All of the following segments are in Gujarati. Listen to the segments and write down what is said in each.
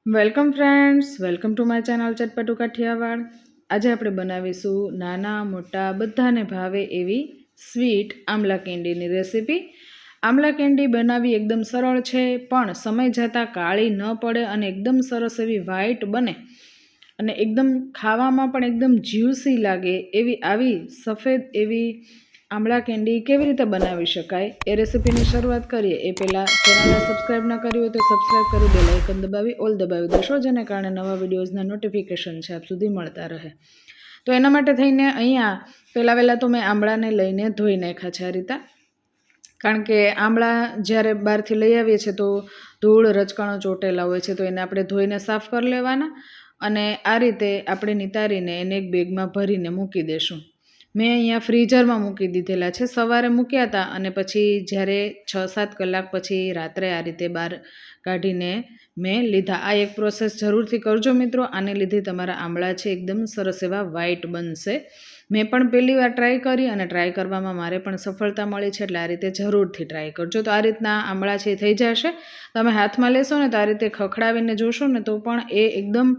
Welcome friends, welcome to my channel ચટપટુ કાઠિયાવાડ। આજે આપણે બનાવીશું નાના મોટા બધાને ભાવે એવી સ્વીટ આમલા કેન્ડીની રેસીપી। આમલા કેન્ડી બનાવવી એકદમ સરળ છે, પણ સમય જતાં કાળી ન પડે અને એકદમ સરસ એવી વ્હાઈટ બને અને એકદમ ખાવામાં પણ એકદમ જ્યુસી લાગે એવી આવી સફેદ એવી આમળા કેન્ડી કેવી રીતે બનાવી શકાય એ રેસીપીની શરૂઆત કરીએ। એ પહેલાં ચેનલને સબસ્ક્રાઈબ ન કરી હોય તો સબસ્ક્રાઈબ કરી બેલ આઇકન દબાવી ઓલ દબાવી દેશો, જેને કારણે નવા વિડીયોઝના નોટિફિકેશન છે આપ સુધી મળતા રહે। તો એના માટે થઈને અહીંયા પહેલાં તો મેં આમળાને લઈને ધોઈ નાખ્યા છે આ રીતે, કારણ કે આમળા જ્યારે બહારથી લઈ આવીએ છીએ તો ધૂળ રચકણો ચોટેલા હોય છે, તો એને આપણે ધોઈને સાફ કરી લેવાના અને આ રીતે આપણે નિતારીને એને એક બેગમાં ભરીને મૂકી દેશું। મેં અહીંયા ફ્રીઝરમાં મૂકી દીધેલા છે, સવારે મૂક્યા હતા અને પછી જ્યારે 6-7 કલાક પછી રાત્રે આ રીતે બહાર કાઢીને મેં લીધા। આ એક પ્રોસેસ જરૂરથી કરજો મિત્રો, આને લીધે તમારા આમળા છે એકદમ સરસ એવા વ્હાઈટ બનશે। મેં પણ પહેલી વાર ટ્રાય કરી અને ટ્રાય કરવામાં મારે પણ સફળતા મળી છે, એટલે આ રીતે જરૂરથી ટ્રાય કરજો। તો આ રીતના આમળા છે થઈ જશે, તમે હાથમાં લેશો ને તો આ રીતે ખખડાવીને જોશો ને તો પણ એ એકદમ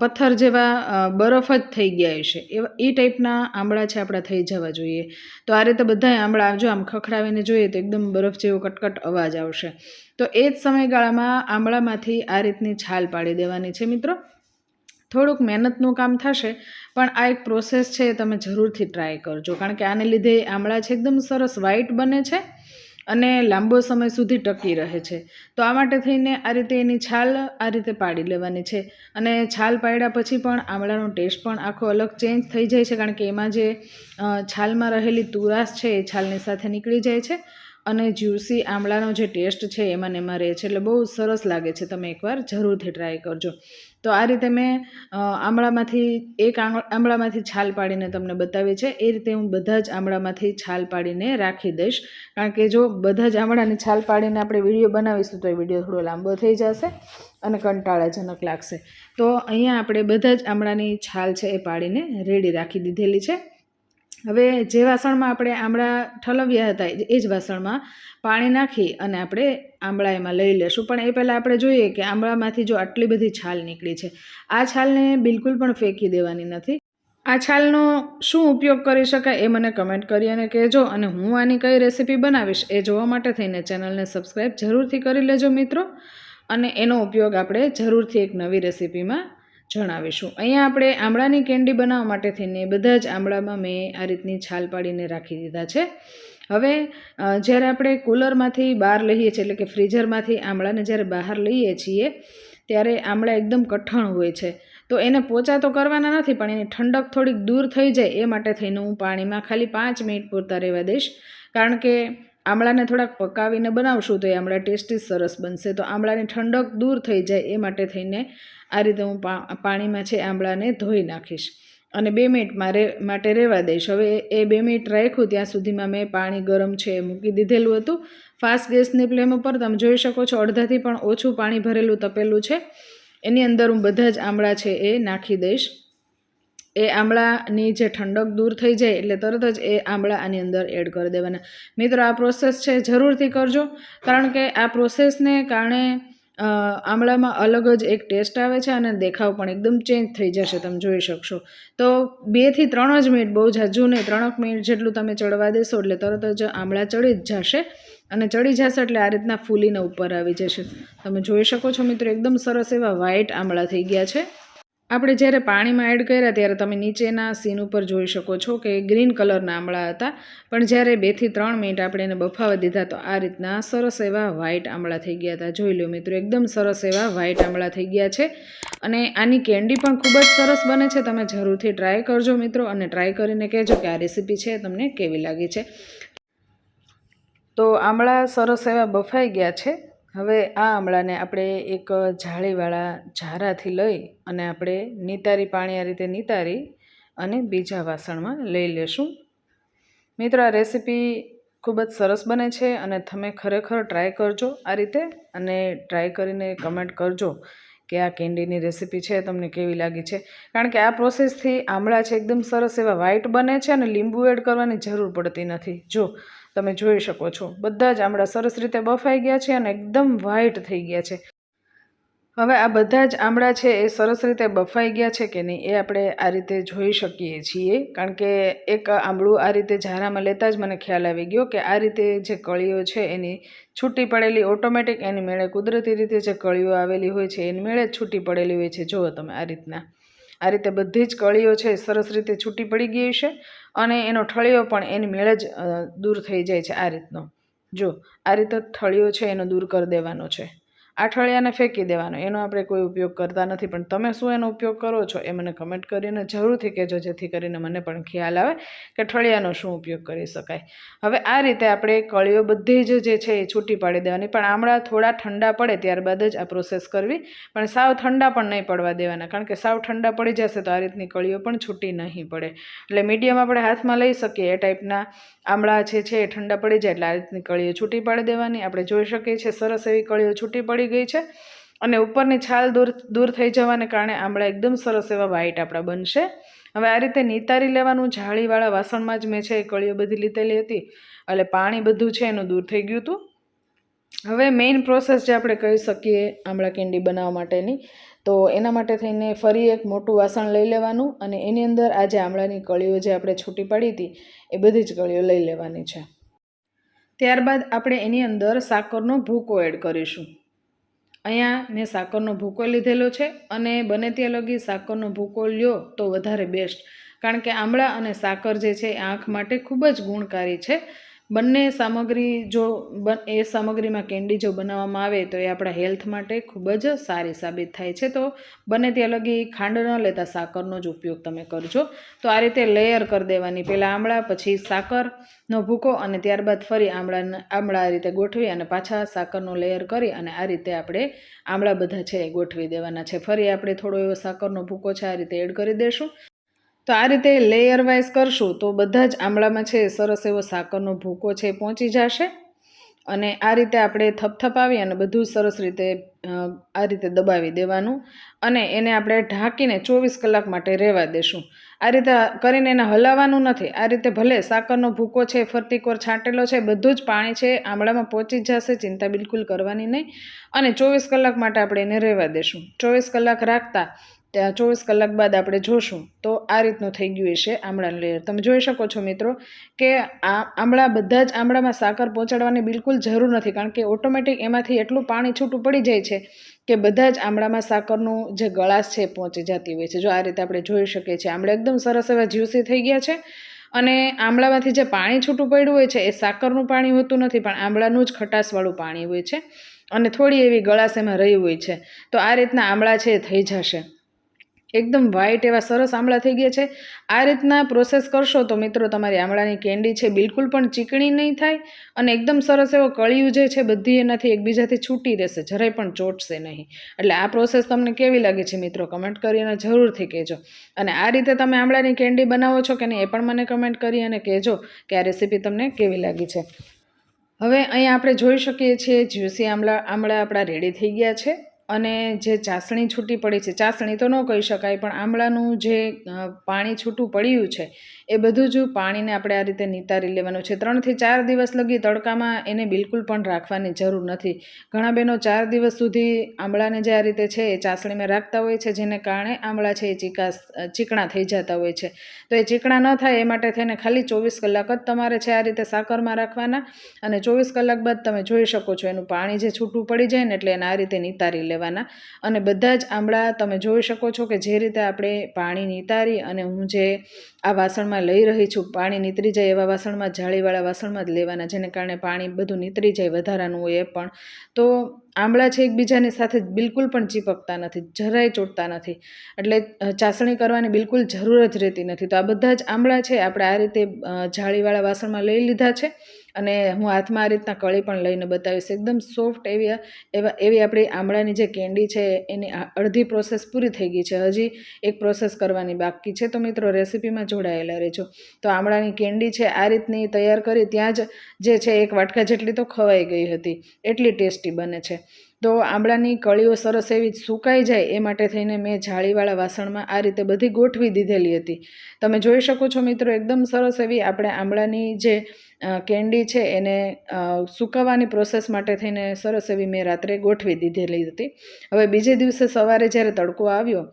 પથ્થર જેવા બરફ જ થઈ ગયા હશે, એ ટાઈપના આમળા છે આપણા થઈ જવા જોઈએ। તો આ રીતે બધા આમળા જો આમ ખખડાવીને જોઈએ તો એકદમ બરફ જેવો કટકટ અવાજ આવશે। તો એ જ સમયગાળામાં આમળામાંથી આ રીતની છાલ પાડી દેવાની છે મિત્રો। થોડુંક મહેનતનું કામ થશે, પણ આ એક પ્રોસેસ છે તમે જરૂરથી ટ્રાય કરજો, કારણ કે આને લીધે આમળા છે એકદમ સરસ વ્હાઈટ બને છે અને લાંબો સમય સુધી ટકી રહે છે। તો આ માટે થઈને આ રીતે એની છાલ આ રીતે પાડી લેવાની છે અને છાલ પાડ્યા પછી પણ આમળાનો ટેસ્ટ પણ આખો અલગ ચેન્જ થઈ જાય છે, કારણ કે એમાં જે છાલમાં રહેલી તુરાશ છે એ છાલની સાથે નીકળી જાય છે અને જ્યુસી આમળાનો જે ટેસ્ટ છે એમાં ને એમાં રહે છે, એટલે બહુ સરસ લાગે છે। તમે એકવાર જરૂરથી ટ્રાય કરજો। તો આ રીતે મેં આમળામાંથી છાલ પાડીને તમને બતાવી છે, એ રીતે હું બધા જ આમળામાંથી છાલ પાડીને રાખી દઈશ, કારણ કે જો બધા જ આમળાની છાલ પાડીને આપણે વિડીયો બનાવીશું તો એ વિડીયો થોડો લાંબો થઈ જશે અને કંટાળાજનક લાગશે। તો અહીંયા આપણે બધા જ આમળાની છાલ છે એ પાડીને રેડી રાખી દીધેલી છે। હવે જે વાસણમાં આપણે આમળા ઠલવ્યા હતા એ જ વાસણમાં પાણી નાખી અને આપણે આમળા એમાં લઈ લેશું, પણ એ પહેલાં આપણે જોઈએ કે આમળામાંથી જો આટલી બધી છાલ નીકળી છે, આ છાલને બિલકુલ પણ ફેંકી દેવાની નથી। આ છાલનો શું ઉપયોગ કરી શકાય એ મને કમેન્ટ કરી અને કહેજો, અને હું આની કઈ રેસીપી બનાવીશ એ જોવા માટે થઈને ચેનલને સબસ્ક્રાઈબ જરૂરથી કરી લેજો મિત્રો, અને એનો ઉપયોગ આપણે જરૂરથી એક નવી રેસીપીમાં જણાવીશું। અહીંયા આપણે આમળાની કેન્ડી બનાવવા માટે થઈને બધા જ આમળામાં મેં આ રીતની છાલ પાડીને રાખી દીધા છે। હવે જ્યારે આપણે કૂલરમાંથી બહાર લઈએ છીએ, એટલે કે ફ્રીઝરમાંથી આમળાને જ્યારે બહાર લઈએ છીએ ત્યારે આમળા એકદમ કઠણ હોય છે, તો એને પોચા તો કરવાના નથી, પણ એની ઠંડક થોડીક દૂર થઈ જાય એ માટે થઈને હું પાણીમાં ખાલી 5 મિનિટ પૂરતા રહેવા દઈશ, કારણ કે આમળાને થોડાક પકાવીને બનાવશું તો એ આમળા ટેસ્ટી સરસ બનશે। તો આમળાની ઠંડક દૂર થઈ જાય એ માટે થઈને આ રીતે હું પાણીમાં છે આમળાને ધોઈ નાખીશ અને 2 મિનિટ માટે રહેવા દઈશ। હવે એ 2 મિનિટ રાખ્યું ત્યાં સુધીમાં મેં પાણી ગરમ છે એ મૂકી દીધેલું હતું ફાસ્ટ ગેસની ફ્લેમ ઉપર। તમે જોઈ શકો છો અડધાથી પણ ઓછું પાણી ભરેલું તપેલું છે, એની અંદર હું બધા જ આમળા છે એ નાખી દઈશ। એ આમળાની જે ઠંડક દૂર થઈ જાય એટલે તરત જ એ આમળા આની અંદર એડ કરી દેવાના। મિત્રો આ પ્રોસેસ છે જરૂરથી કરજો, કારણ કે આ પ્રોસેસને કારણે આમળામાં અલગ જ એક ટેસ્ટ આવે છે અને દેખાવ પણ એકદમ ચેન્જ થઈ જશે, તમે જોઈ શકશો। તો 2 થી 3 જ મિનિટ, બહુ ઝાઝું નહીં, 3 મિનિટ જેટલું તમે ચડવા દેશો એટલે તરત જ આમળા ચડી જ જશે, અને ચડી જશે એટલે આ રીતના ફૂલીને ઉપર આવી જશે। તમે જોઈ શકો છો મિત્રો એકદમ સરસ એવા વ્હાઈટ આમળા થઈ ગયા છે। આપણે જ્યારે પાણીમાં એડ કર્યા ત્યારે તમે નીચેના સીન ઉપર જોઈ શકો છો કે ગ્રીન કલરના આમળા હતા, પણ જ્યારે 2 થી 3 મિનિટ આપણે એને બફાવા દીધા તો આ રીતના સરસ એવા વ્હાઈટ આમળા થઈ ગયા હતા। જોઈ લો મિત્રો એકદમ સરસ એવા વ્હાઈટ આમળા થઈ ગયા છે, અને આની કેન્ડી પણ ખૂબ જ સરસ બને છે। તમે જરૂરથી ટ્રાય કરજો મિત્રો, અને ટ્રાય કરીને કહેજો કે આ રેસીપી છે તમને કેવી લાગી છે। તો આમળા સરસ એવા બફાઈ ગયા છે। હવે આ આમળાને આપણે એક જાળીવાળા ઝારાથી લઈ અને આપણે નિતારી પાણી આ રીતે નિતારી અને બીજા વાસણમાં લઈ લેશું। મિત્રો આ રેસીપી ખૂબ જ સરસ બને છે અને તમે ખરેખર ટ્રાય કરજો આ રીતે, અને ટ્રાય કરીને કમેન્ટ કરજો કે આ કેન્ડીની રેસીપી છે તમને કેવી લાગી છે, કારણ કે આ પ્રોસેસથી આમળા છે એકદમ સરસ એવા વ્હાઈટ બને છે અને લીંબુ એડ કરવાની જરૂર પડતી નથી। જો તમે જોઈ શકો છો બધા જ આમળા સરસ રીતે બફાઈ ગયા છે અને એકદમ વ્હાઈટ થઈ ગયા છે। હવે આ બધા જ આમળા છે એ સરસ રીતે બફાઈ ગયા છે કે નહીં એ આપણે આ રીતે જોઈ શકીએ છીએ, કારણ કે એક આમળું આ રીતે ઝારામાં લેતા જ મને ખ્યાલ આવી ગયો કે આ રીતે જે કળીઓ છે એની છૂટી પડેલી ઓટોમેટિક એની મેળે કુદરતી રીતે જે કળીઓ આવેલી હોય છે એની મેળે જ છૂટી પડેલી હોય છે. જુઓ તમે આ રીતે બધી જ કળીઓ છે સરસ રીતે છૂટી પડી ગઈ છે અને એનો ઠળિયો પણ એની મેળે જ દૂર થઈ જાય છે. આ રીતનો જો આ રીતે ઠળિયો છે એનો દૂર કરી દેવાનો છે. આ ઠળિયાને ફેંકી દેવાનો, એનો આપણે કોઈ ઉપયોગ કરતા નથી. પણ તમે શું એનો ઉપયોગ કરો છો એ મને કમેન્ટ કરીને જરૂરથી કહેજો, જેથી કરીને મને પણ ખ્યાલ આવે કે ઠળિયાનો શું ઉપયોગ કરી શકાય. હવે આ રીતે આપણે કળીઓ બધી જ જે છે એ છૂટી પાડી દેવાની, પણ આમળા થોડા ઠંડા પડે ત્યારબાદ જ આ પ્રોસેસ કરવી. પણ સાવ ઠંડા પણ નહીં પડવા દેવાના, કારણ કે સાવ ઠંડા પડી જશે તો આ રીતની કળીઓ પણ છૂટી નહીં પડે. એટલે મીડિયમ આપણે હાથમાં લઈ શકીએ એ ટાઈપના આમળા છે એ ઠંડા પડી જાય એટલે આ રીતની કળીઓ છૂટી પાડી દેવાની. આપણે જોઈ શકીએ છીએ સરસ એવી કળીઓ છૂટી પડી ગઈ છે અને ઉપરની છાલ દૂર થઈ જવાને કારણે આમળા એકદમ સરસ એવા વ્હાઈટ આપણા બનશે. હવે આ રીતે નિતારી લેવાનું. જાળીવાળા વાસણમાં જ મેં છે એ કળીઓ બધી લીધેલી હતી એટલે પાણી બધું છે એનું દૂર થઈ ગયું હતું. હવે મેઇન પ્રોસેસ જે આપણે કહી શકીએ આમળા કેન્ડી બનાવવા માટેની, તો એના માટે થઈને ફરી એક મોટું વાસણ લઈ લેવાનું અને એની અંદર આ જે આમળાની કળીઓ જે આપણે છૂટી પડી હતી એ બધી જ કળીઓ લઈ લેવાની છે. ત્યારબાદ આપણે એની અંદર સાકરનો ભૂકો એડ કરીશું. અહીંયા મેં સાકરનો ભૂકો લીધેલો છે અને બને ત્યાં લગી સાકરનો ભૂકો લ્યો તો વધારે બેસ્ટ, કારણ કે આમળા અને સાકર જે છે એ આંખ માટે ખૂબ જ ગુણકારી છે. બંને સામગ્રી એ સામગ્રીમાં કેન્ડી જો બનાવવામાં આવે તો એ આપણા હેલ્થ માટે ખૂબ જ સારી સાબિત થાય છે. તો બને ત્યાં લગી ખાંડ ન લેતા સાકરનો જ ઉપયોગ તમે કરજો. તો આ રીતે લેયર કરી દેવાની, પહેલાં આમળા પછી સાકરનો ભૂકો અને ત્યારબાદ ફરી આમળા આ રીતે ગોઠવી અને પાછા સાકરનો લેયર કરી અને આ રીતે આપણે આમળા બધા છે એ ગોઠવી દેવાના છે. ફરી આપણે થોડો એવો સાકરનો ભૂકો છે આ રીતે એડ કરી દઈશું. તો આ રીતે લેયર વાઇઝ કરશું તો બધા જ આમળામાં છે સરસ એવો સાકરનો ભૂકો છે પહોંચી જશે અને આ રીતે આપણે થપથપાવી અને બધું સરસ રીતે આ રીતે દબાવી દેવાનું અને એને આપણે ઢાંકીને 24 કલાક માટે રહેવા દેશું. આ રીતે કરીને એને હલાવવાનું નથી. આ રીતે ભલે સાકરનો ભૂકો છે ફરતી કોર છાંટેલો છે, બધું જ પાણી છે આમળામાં પહોંચી જ જશે, ચિંતા બિલકુલ કરવાની નહીં. અને 24 કલાક માટે આપણે એને રહેવા દેશું. 24 કલાક રાખતા 24 કલાક બાદ આપણે જોશું તો આ રીતનું થઈ ગયું છે આમળાનું લેયર. તમે જોઈ શકો છો મિત્રો કે આ બધા જ આમળામાં સાકર પહોંચાડવાની બિલકુલ જરૂર નથી, કારણ કે ઓટોમેટિક એમાંથી એટલું પાણી છૂટું પડી જાય છે કે બધા જ આમળામાં સાકરનું જે ગળાશ છે પહોંચી જતી હોય છે. જો આ રીતે આપણે જોઈ શકીએ છીએ આમળા એકદમ સરસ એવા જ્યુસી થઈ ગયા છે અને આમળામાંથી જે પાણી છૂટું પડ્યું હોય છે એ સાકરનું પાણી હોતું નથી, પણ આમળાનું જ ખટાશવાળું પાણી હોય છે અને થોડી એવી ગળાશ એમાં રહી હોય છે. તો આ રીતના આમળા છે એ થઈ જશે. એકદમ વ્હાઈટ એવા સરસ આમળા થઈ ગયા છે. આ રીતના પ્રોસેસ કરશો તો મિત્રો તમારી આમળાની કેન્ડી છે બિલકુલ પણ ચીકણી નહીં થાય અને એકદમ સરસ એવો કળિયું જે છે બધી એનાથી એકબીજાથી છૂટી રહેશે, જરાય પણ ચોટશે નહીં. એટલે આ પ્રોસેસ તમને કેવી લાગે છે મિત્રો કમેન્ટ કરીને જરૂરથી કહેજો. અને આ રીતે તમે આમળાની કેન્ડી બનાવો છો કે નહીં એ પણ મને કમેન્ટ કરી અને કહેજો કે આ રેસીપી તમને કેવી લાગી છે. હવે અહીંયા આપણે જોઈ શકીએ છીએ જ્યુસી આમળા આપણા રેડી થઈ ગયા છે અને જે ચાસણી છૂટી પડી છે, ચાસણી તો ન કહી શકાય પણ આમળાનું જે પાણી છૂટું પડ્યું છે એ બધું જ પાણીને આપણે આ રીતે નિતારી લેવાનું છે. 3 થી 4 દિવસ લગી તડકામાં એને બિલકુલ પણ રાખવાની જરૂર નથી. ઘણા બહેનો 4 દિવસ સુધી આમળાને જે આ રીતે છે એ ચાસણીમાં રાખતા હોય છે, જેને કારણે આમળા છે એ ચીકણા થઈ જતા હોય છે. તો એ ચીકણા ન થાય એ માટે થઈને ખાલી 24 કલાક જ તમારે છે આ રીતે સાકરમાં રાખવાના અને 24 કલાક બાદ તમે જોઈ શકો છો એનું પાણી જે છૂટું પડી જાય ને એટલે એને આ રીતે નિતારી લેવાના. અને બધા જ આમળા તમે જોઈ શકો છો કે જે રીતે આપણે પાણી નિતારી અને હું જે આ વાસણમાં લઈ રહી છું પાણી નીતરી જાય એવા વાસણમાં, જાળીવાળા વાસણમાં જ લેવાના, જેને કારણે પાણી બધું નીતરી જાય વધારાનું હોય એ પણ. તો આમળા છે એકબીજાની સાથે બિલકુલ પણ ચીપકતા નથી, જરાય ચોટતા નથી, એટલે ચાસણી કરવાની બિલકુલ જરૂર જ રહેતી નથી. તો આ બધા જ આમળા છે આપણે આ રીતે જાળીવાળા વાસણમાં લઈ લીધા છે અને હું હાથમાં આ રીતના કળી પણ લઈને બતાવીશ. એકદમ સોફ્ટ એવી આપણી આમળાની જે કેન્ડી છે એની અડધી પ્રોસેસ પૂરી થઈ ગઈ છે, હજી એક પ્રોસેસ કરવાની બાકી છે. તો મિત્રો રેસીપીમાં જોડાયેલા રહેજો. તો આમળાની કેન્ડી છે આ રીતની તૈયાર કરી ત્યાં જ જે છે 1 વાટકા જેટલી તો ખવાઈ ગઈ હતી, એટલી ટેસ્ટી બને છે. તો આંબળાની કળીઓ સરસ એવી સુકાઈ જાય એ માટે થઈને મેં જાળીવાળા વાસણમાં આ રીતે બધી ગોઠવી દીધેલી હતી. તમે જોઈ શકો છો મિત્રો, એકદમ સરસ એવી આપણે આંબળાની જે કેન્ડી છે એને સુકાવવાની પ્રોસેસ માટે થઈને સરસ એવી મેં રાત્રે ગોઠવી દીધેલી હતી. હવે બીજે દિવસે સવારે જ્યારે તડકો આવ્યો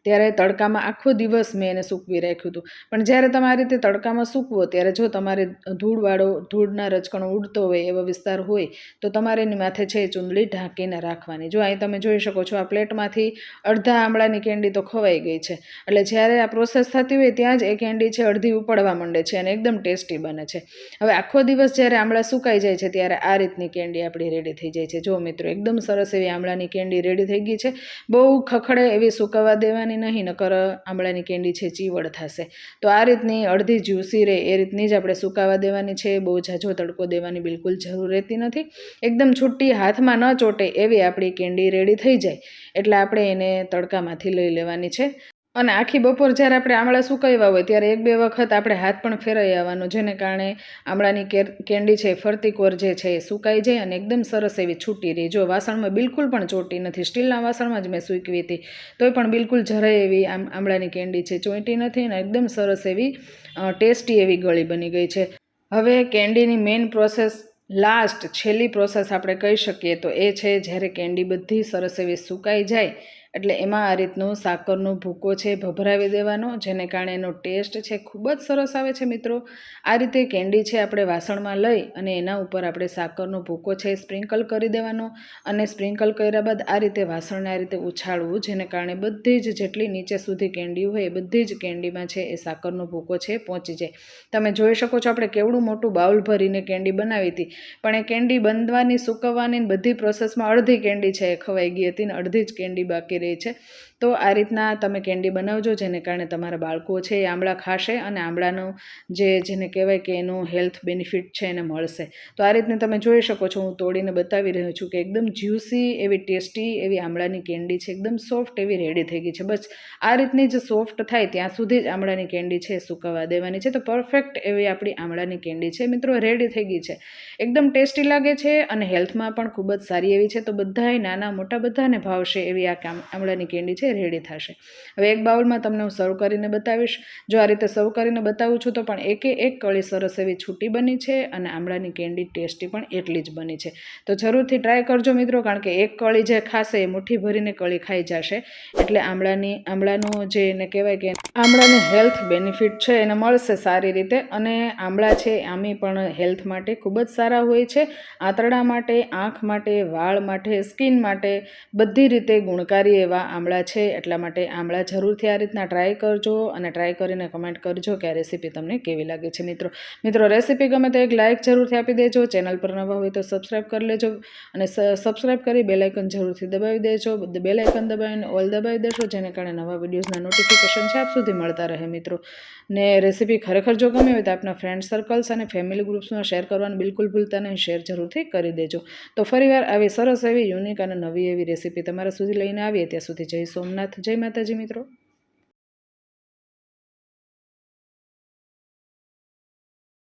ત્યારે તડકામાં આખો દિવસ મેં એને સૂકવી રાખ્યું હતું. પણ જ્યારે તમે આ રીતે તડકામાં સૂકવો ત્યારે જો તમારે ધૂળના રજકણો ઉડતો હોય એવો વિસ્તાર હોય તો તમારે એની માથે છે ચૂંદડી ઢાંકીને રાખવાની. જો અહીં તમે જોઈ શકો છો આ પ્લેટમાંથી અડધા આંબળાની કેન્ડી તો ખવાઈ ગઈ છે. એટલે જ્યારે આ પ્રોસેસ થતી હોય ત્યાં જ એ કેન્ડી છે અડધી ઉપડવા માંડે છે અને એકદમ ટેસ્ટી બને છે. હવે આખો દિવસ જ્યારે આંબળા સુકાઈ જાય છે ત્યારે આ રીતની કેન્ડી આપણી રેડી થઈ જાય છે. જો મિત્રો, એકદમ સરસ એવી આંબળાની કેન્ડી રેડી થઈ ગઈ છે. બહુ ખખડે એવી સુકાવા દેવાની નહીં, નકર આંબળાની કેન્ડી છે ચીવડ થશે. તો આ રીતની અડધી જ્યુસી રહે એ રીતની જ આપણે સુકાવા દેવાની છે. બહુ ઝાઝો તડકો દેવાની બિલકુલ જરૂર રહેતી નથી. એકદમ છૂટી હાથમાં ન ચોટે એવી આપણી કેન્ડી રેડી થઈ જાય એટલે આપણે એને તડકામાંથી લઈ લેવાની છે. અને આખી બપોર જ્યારે આપણે આંબળા સુકાવ્યા હોય ત્યારે 1-2 વખત આપણે હાથ પણ ફેરવી આવવાનો, જેને કારણે આંબળાની કેન્ડી છે ફરતી કોર જે છે એ સુકાઈ જાય અને એકદમ સરસ એવી છૂટી રહી. જો વાસણમાં બિલકુલ પણ ચોટી નથી. સ્ટીલના વાસણમાં જ મેં સૂકવી હતી તોય પણ બિલકુલ જરાય એવી આંબળાની કેન્ડી છે ચોંટી નથી અને એકદમ સરસ એવી ટેસ્ટી એવી ગળી બની ગઈ છે. હવે કેન્ડીની મેઇન પ્રોસેસ, છેલ્લી પ્રોસેસ આપણે કહી શકીએ તો એ છે જ્યારે કેન્ડી બધી સરસ એવી સુકાઈ જાય એટલે એમાં આ રીતનો સાકરનો ભૂકો છે ભભરાવી દેવાનો, જેને કારણે એનો ટેસ્ટ છે ખૂબ જ સરસ આવે છે. મિત્રો, આ રીતે કેન્ડી છે આપણે વાસણમાં લઈ અને એના ઉપર આપણે સાકરનો ભૂકો છે સ્પ્રિંકલ કરી દેવાનો અને સ્પ્રિંકલ કર્યા બાદ આ રીતે વાસણને આ રીતે ઉછાળવું, જેને કારણે બધી જ જેટલી નીચે સુધી કેન્ડી હોય એ બધી જ કેન્ડીમાં છે એ સાકરનો ભૂકો છે પહોંચી જાય. તમે જોઈ શકો છો આપણે કેવડું મોટું બાઉલ ભરીને કેન્ડી બનાવી હતી, પણ એ કેન્ડી બનવાની, સૂકવવાની બધી પ્રોસેસમાં અડધી કેન્ડી છે એ ખવાઈ ગઈ હતી ને અડધી જ કેન્ડી બાકી રહી છે. તો આ રીતના તમે કેન્ડી બનાવજો, જેને કારણે તમારા બાળકો છે એ આંબળા ખાશે અને આંબળાનો જેને કહેવાય કે એનું હેલ્થ બેનિફિટ છે એને મળશે. તો આ રીતને તમે જોઈ શકો છો, હું તોડીને બતાવી રહ્યો છું કે એકદમ જ્યુસી એવી ટેસ્ટી એવી આંબળાની કેન્ડી છે, એકદમ સોફ્ટ એવી રેડી થઈ ગઈ છે. બસ આ રીતની જ સોફ્ટ થાય ત્યાં સુધી જ આંબળાની કેન્ડી છે સુકાવા દેવાની છે. તો પરફેક્ટ એવી આપણી આંબળાની કેન્ડી છે મિત્રો રેડી થઈ ગઈ છે. એકદમ ટેસ્ટી લાગે છે અને હેલ્થમાં પણ ખૂબ જ સારી એવી છે. તો બધાય નાના મોટા બધાને ભાવશે એવી આ આંબળાની કેન્ડી છે રેડી થશે. હવે એક બાઉલમાં તમને હું સર્વ કરીને બતાવીશ. જો આ રીતે સર્વ કરીને બતાવું છું તો પણ એક કળી સરસ એવી છૂટી બની છે અને આંબળાની કેન્ડી ટેસ્ટી પણ એટલી જ બની છે. તો જરૂરથી ટ્રાય કરજો મિત્રો, કારણ કે એક કળી જે ખાશે એ મુઠ્ઠી ભરીને કળી ખાઈ જશે. એટલે આંબળાનું જે એને કહેવાય કે આંબળાની હેલ્થ બેનિફિટ છે એને મળશે સારી રીતે. અને આંબળા છે આમી પણ હેલ્થ માટે ખૂબ જ સારા હોય છે. આંતરડા માટે, આંખ માટે, વાળ માટે, સ્કિન માટે બધી રીતે ગુણકારી એવા આંબળા છે. એટલા માટે આંબળા જરૂરથી આ રીતના ટ્રાય કરજો અને ટ્રાય કરીને કમેન્ટ કરજો કે આ રેસીપી તમને કેવી લાગે છે. મિત્રો રેસીપી ગમે તો એક લાઇક જરૂરથી આપી દેજો. ચેનલ પર નવા હોય તો સબસ્ક્રાઈબ કરી લેજો અને સબસ્ક્રાઈબ કરી બેલ આઇકન જરૂરથી દબાવી દેજો. બેલ આઇકન દબાવીને ઓલ દબાવી દેશો, જેને કારણે નવા વિડીયોઝના નોટિફિકેશન છે આપ સુધી મળતા રહે. મિત્રો ને રેસીપી ખરેખર જો ગમી હોય તો આપના ફ્રેન્ડ સર્કલ્સ અને ફેમિલી ગ્રુપ્સમાં શેર કરવાનું બિલકુલ ભૂલતા નહીં. શેર જરૂરથી કરી દેજો. તો ફરીવાર આવી સરસ એવી યુનિક અને નવી એવી રેસીપી તમારા સુધી લઈને આવીએ. ત્યાં સુધી જય સોમનાથ, જય માતાજી મિત્રો.